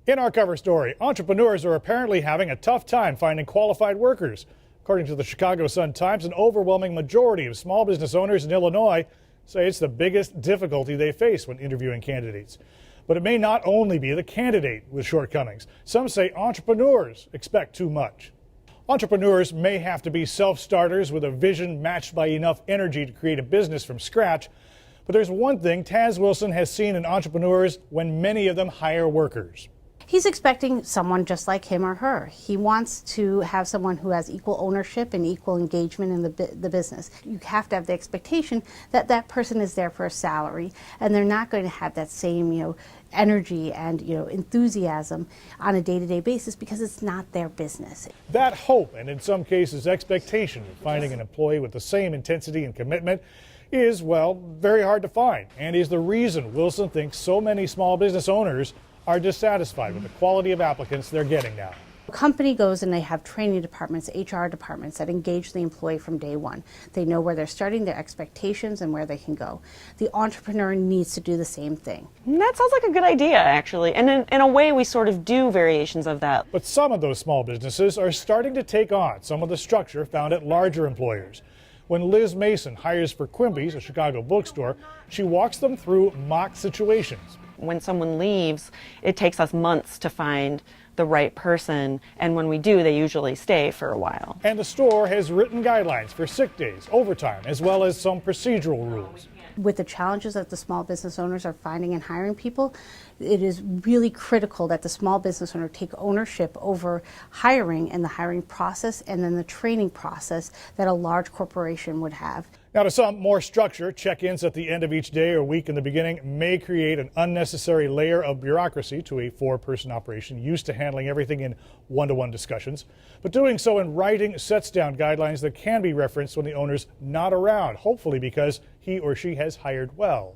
In our cover story, entrepreneurs are apparently having a tough time finding qualified workers. According to the Chicago Sun-Times, an overwhelming majority of small business owners in Illinois say it's the biggest difficulty they face when interviewing candidates. But it may not only be the candidate with shortcomings. Some say entrepreneurs expect too much. Entrepreneurs may have to be self-starters with a vision matched by enough energy to create a business from scratch. But there's one thing Taz Wilson has seen in entrepreneurs when many of them hire workers. He's expecting someone just like him or her. He wants to have someone who has equal ownership and equal engagement in the business. You have to have the expectation that that person is there for a salary, and they're not going to have that same, energy and, enthusiasm on a day-to-day basis because it's not their business. That hope, and in some cases expectation, of finding an employee with the same intensity and commitment is, very hard to find, and is the reason Wilson thinks so many small business owners are dissatisfied with the quality of applicants they're getting now. A company goes and they have training departments, HR departments that engage the employee from day one. They know where they're starting, their expectations, and where they can go. The entrepreneur needs to do the same thing. That sounds like a good idea, actually. And in a way, we sort of do variations of that. But some of those small businesses are starting to take on some of the structure found at larger employers. When Liz Mason hires for Quimby's, a Chicago bookstore, she walks them through mock situations. When someone leaves, it takes us months to find the right person, and when we do, they usually stay for a while. And the store has written guidelines for sick days, overtime, as well as some procedural rules. With the challenges that the small business owners are finding in hiring people, it is really critical that the small business owner take ownership over hiring and the hiring process and then the training process that a large corporation would have. Now, to some, more structure, check-ins at the end of each day or week in the beginning may create an unnecessary layer of bureaucracy to a four-person operation used to handling everything in one-to-one discussions. But doing so in writing sets down guidelines that can be referenced when the owner's not around, hopefully because he or she has hired well.